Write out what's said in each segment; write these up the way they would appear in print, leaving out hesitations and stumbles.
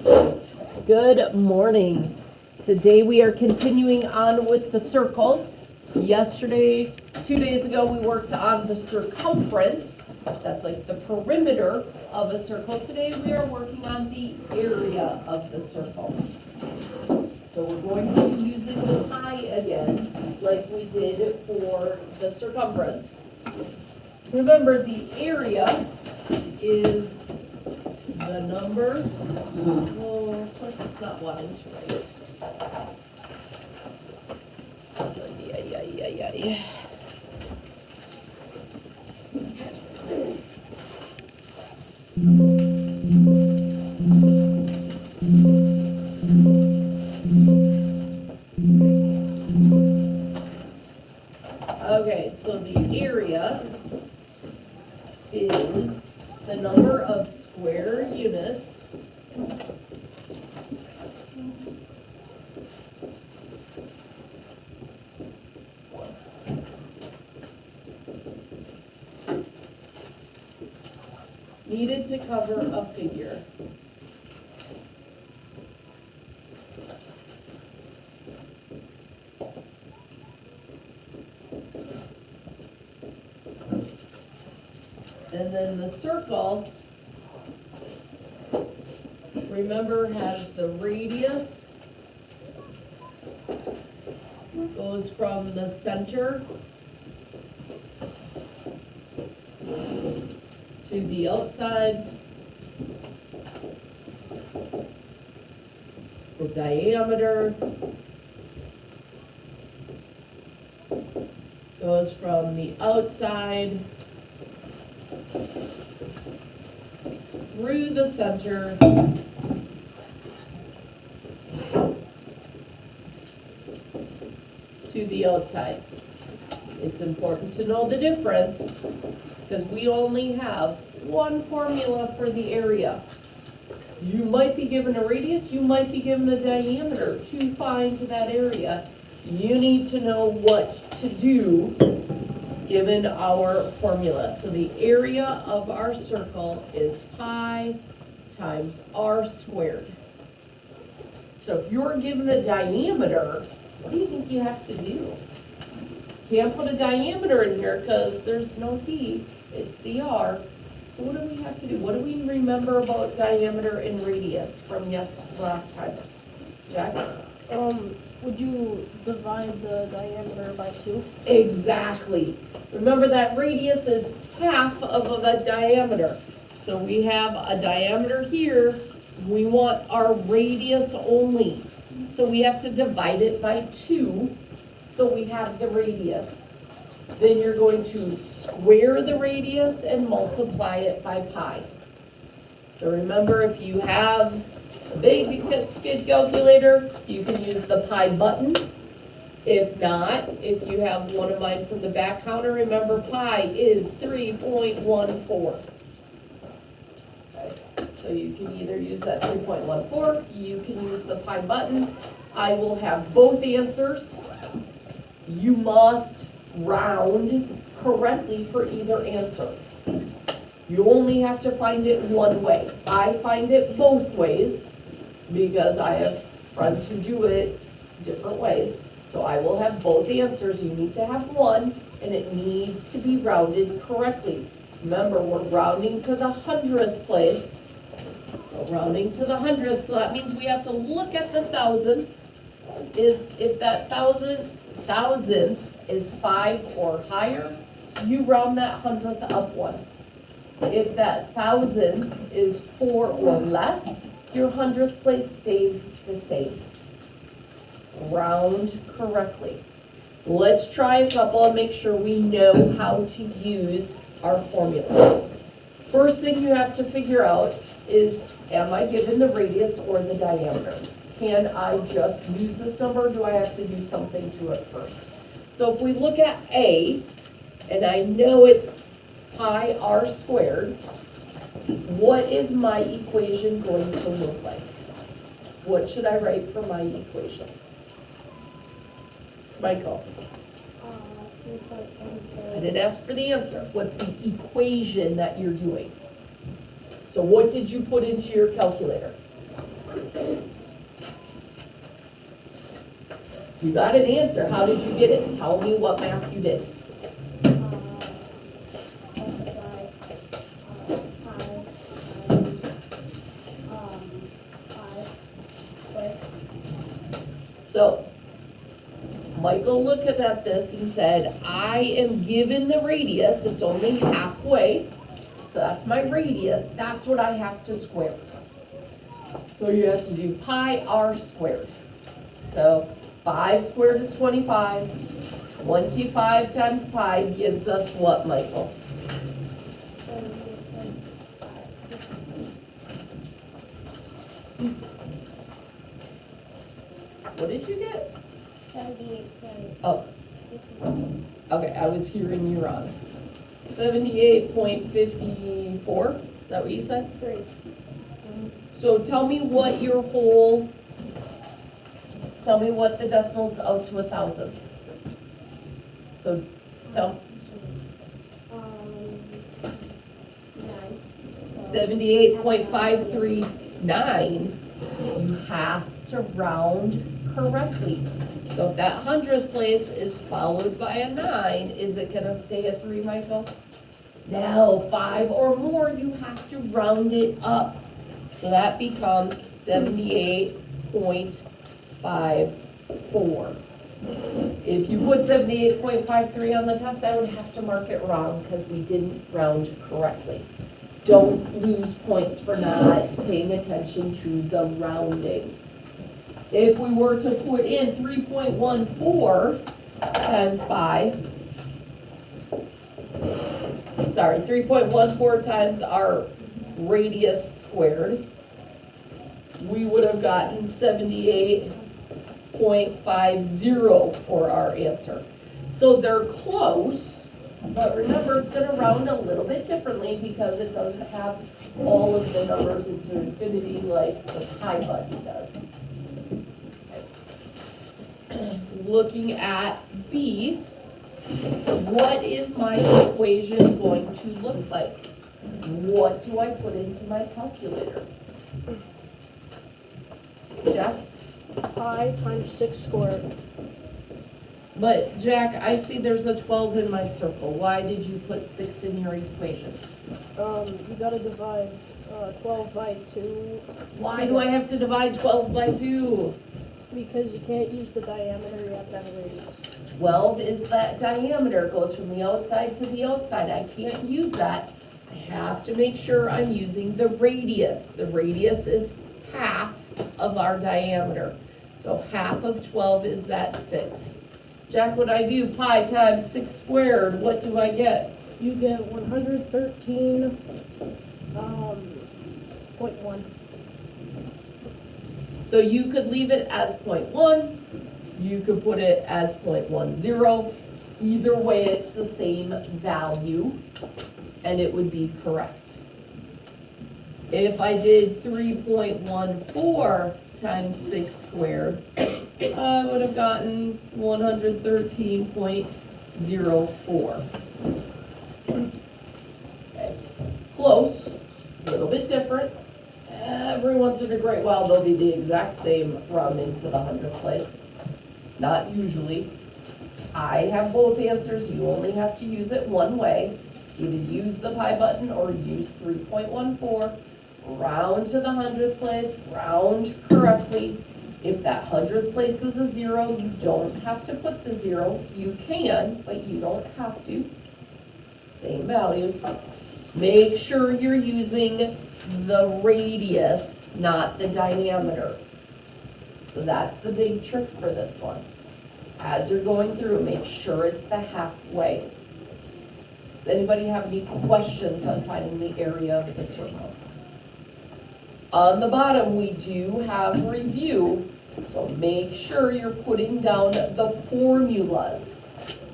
Good morning. Today we are continuing on with the circles. Yesterday, 2 days ago, we worked on the circumference. That's like the perimeter of a circle. Today we are working on the area of the circle. So we're going to be using the pi again, like we did for the circumference. Remember, the area is the number, well, of course it's not wanting to write. Yeah. Okay, so the area is the number of square units needed to cover a figure. And then the circle, remember, has the radius, goes from the center to the outside. The diameter goes from the outside through the center to the outside. It's important to know the difference because we only have one formula for the area. You might be given a radius, you might be given a diameter to find that area. You need to know what to do given our formula. So the area of our circle is pi times r squared. So if you're given a diameter, what do you think you have to do? Can't put a diameter in here because there's no d, it's the r. So what do we have to do? What do we remember about diameter and radius from last time? Jack? Would you divide the diameter by 2? Exactly. Remember that radius is half of a diameter. So we have a diameter here. We want our radius only. So we have to divide it by 2. So we have the radius. Then you're going to square the radius and multiply it by pi. So remember, if you have a big calculator, you can use the pi button. If not, if you have one of mine from the back counter, remember pi is 3.14. Okay. So you can either use that 3.14, you can use the pi button. I will have both answers. You must round correctly for either answer. You only have to find it one way. I find it both ways because I have friends who do it different ways. So I will have both answers. You need to have one, and it needs to be rounded correctly. Remember, we're rounding to the 100th place. So rounding to the 100th, so that means we have to look at the 1,000. If that thousandth is 5 or higher, you round that 100th up 1. If that 1,000 is 4 or less, your 100th place stays the same. Round correctly. Let's try a couple and make sure we know how to use our formula. First thing you have to figure out is, am I given the radius or the diameter? Can I just use this number, or do I have to do something to it first? So if we look at A, and I know it's pi r squared, what is my equation going to look like? What should I write for my equation? Michael? I didn't ask for the answer. What's the equation that you're doing? So what did you put into your calculator? You got an answer, how did you get it? Tell me what math you did. So, Michael looked at this and said, I am given the radius, it's only halfway, so that's my radius, that's what I have to square. So you have to do pi r squared. So 5 squared is 25. 25 times pi gives us what, Michael? What did you get? 78. Oh. Okay, I was hearing you wrong. 78.54, is that what you said? 3. So tell me what the decimals out to 1,000. So tell, 9. 78.539, you have to round correctly. So if that 100th place is followed by a 9, is it gonna stay a 3, Michael? No, 5 or more, you have to round it up. So that becomes 78.54. If you put 78.53 on the test, I would have to mark it wrong because we didn't round correctly. Don't lose points for not paying attention to the rounding. If we were to put in 3.14 times 3.14 times our radius squared, we would have gotten 78.50 for our answer. So they're close, but remember it's going to round a little bit differently because it doesn't have all of the numbers into infinity like the pi button does. Looking at B, what is my equation going to look like? What do I put into my calculator? Jack? Pi times 6 squared. But Jack, I see there's a 12 in my circle. Why did you put 6 in your equation? You gotta divide 12 by 2. Why do I have to divide 12 by 2? Because you can't use the diameter, you have to have a radius. 12 is that diameter, goes from the outside to the outside. I can't use that. I have to make sure I'm using the radius. The radius is half of our diameter. So half of 12 is that 6. Jack, when I do pi times 6 squared, what do I get? You get 113.1. So you could leave it as 0.1, you could put it as 0.10. Either way, it's the same value, and it would be correct. If I did 3.14 times 6 squared, I would have gotten 113.04. Okay. Close, a little bit different. Every once in a great while, they'll be the exact same rounding to the 100th place. Not usually. I have both answers. You only have to use it one way. Either use the pi button or use 3.14. Round to the 100th place, round correctly. If that 100th place is a 0, you don't have to put the 0. You can, but you don't have to. Same value. Make sure you're using the radius, not the diameter. So that's the big trick for this one. As you're going through, make sure it's the halfway. Does anybody have any questions on finding the area of the circle? On the bottom, we do have review, so make sure you're putting down the formulas.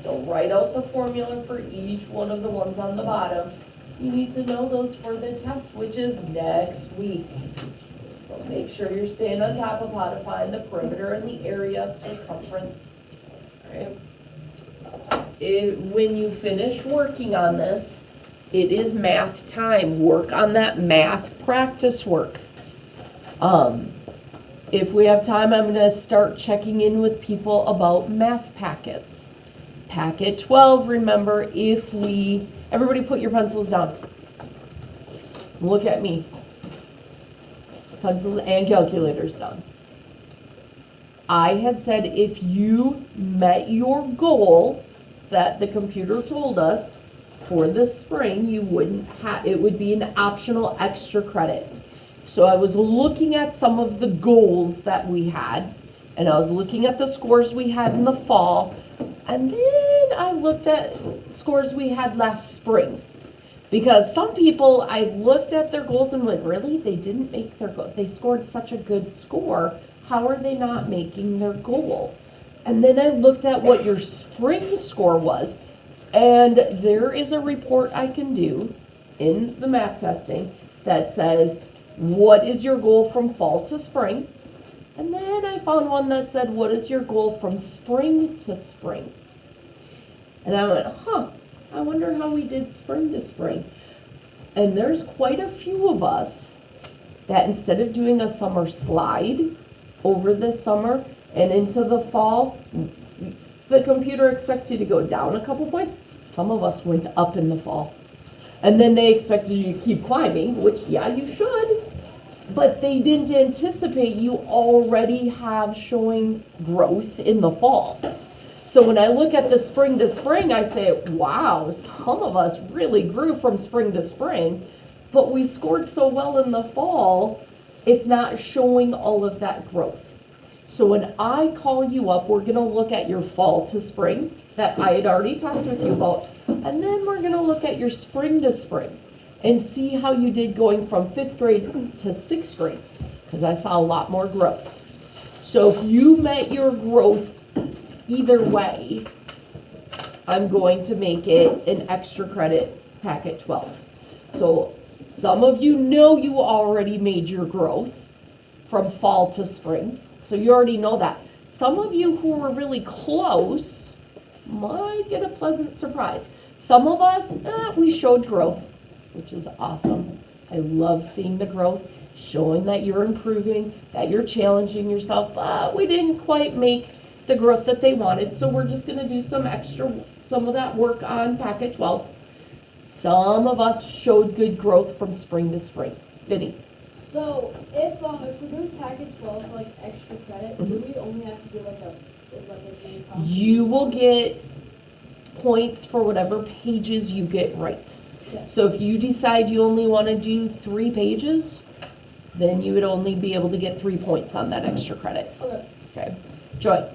So write out the formula for each one of the ones on the bottom. You need to know those for the test, which is next week. So make sure you're staying on top of how to find the perimeter and the area circumference. All right. When you finish working on this, it is math time. Work on that math practice work. If we have time, I'm gonna start checking in with people about math packets. Packet 12, remember, everybody put your pencils down. Look at me. Pencils and calculators down. I had said if you met your goal that the computer told us for this spring, it would be an optional extra credit. So I was looking at some of the goals that we had, and I was looking at the scores we had in the fall, and then I looked at scores we had last spring. Because some people, I looked at their goals and went, really? They didn't make their goal. They scored such a good score. How are they not making their goal? And then I looked at what your spring score was, and there is a report I can do in the math testing that says, what is your goal from fall to spring? And then I found one that said, what is your goal from spring to spring? And I went, I wonder how we did spring to spring. And there's quite a few of us that instead of doing a summer slide over this summer and into the fall, the computer expects you to go down a couple points. Some of us went up in the fall. And then they expected you to keep climbing, which, yeah, you should. But they didn't anticipate you already have showing growth in the fall. So when I look at the spring to spring, I say, wow, some of us really grew from spring to spring, but we scored so well in the fall, it's not showing all of that growth. So when I call you up, we're gonna look at your fall to spring that I had already talked with you about, and then we're gonna look at your spring to spring and see how you did going from 5th grade to 6th grade, because I saw a lot more growth. So if you met your growth either way, I'm going to make it an extra credit packet 12. So some of you know you already made your growth from fall to spring, so you already know that. Some of you who were really close might get a pleasant surprise. Some of us, we showed growth, which is awesome. I love seeing the growth, showing that you're improving, that you're challenging yourself, but we didn't quite make the growth that they wanted, so we're just gonna do some of that work on packet 12. Some of us showed good growth from spring to spring. Vinny? So if we're doing package 12 like extra credit, do we only have to do like a game copy? You will get points for whatever pages you get right. Yes. So if you decide you only want to do 3 pages, then you would only be able to get 3 points on that extra credit. Okay. Okay. Joy?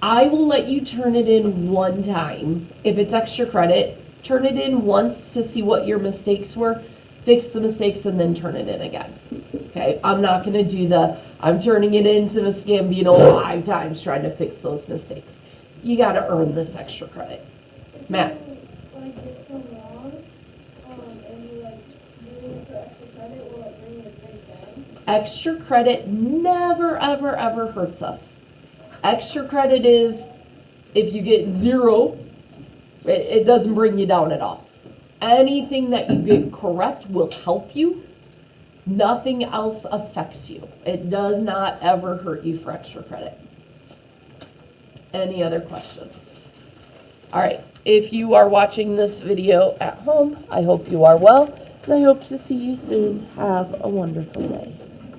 I will let you turn it in one time. If it's extra credit, turn it in once to see what your mistakes were, fix the mistakes, and then turn it in again. Okay, I'm not gonna do I'm turning it into Miss Gambino 5 times trying to fix those mistakes. You gotta earn this extra credit. Matt? Like it's so long, and you like do it for extra credit, will it bring the grade down? Extra credit never, ever, ever hurts us. Extra credit is, if you get 0, it doesn't bring you down at all. Anything that you get correct will help you. Nothing else affects you. It does not ever hurt you for extra credit. Any other questions? All right, if you are watching this video at home, I hope you are well, and I hope to see you soon. Have a wonderful day.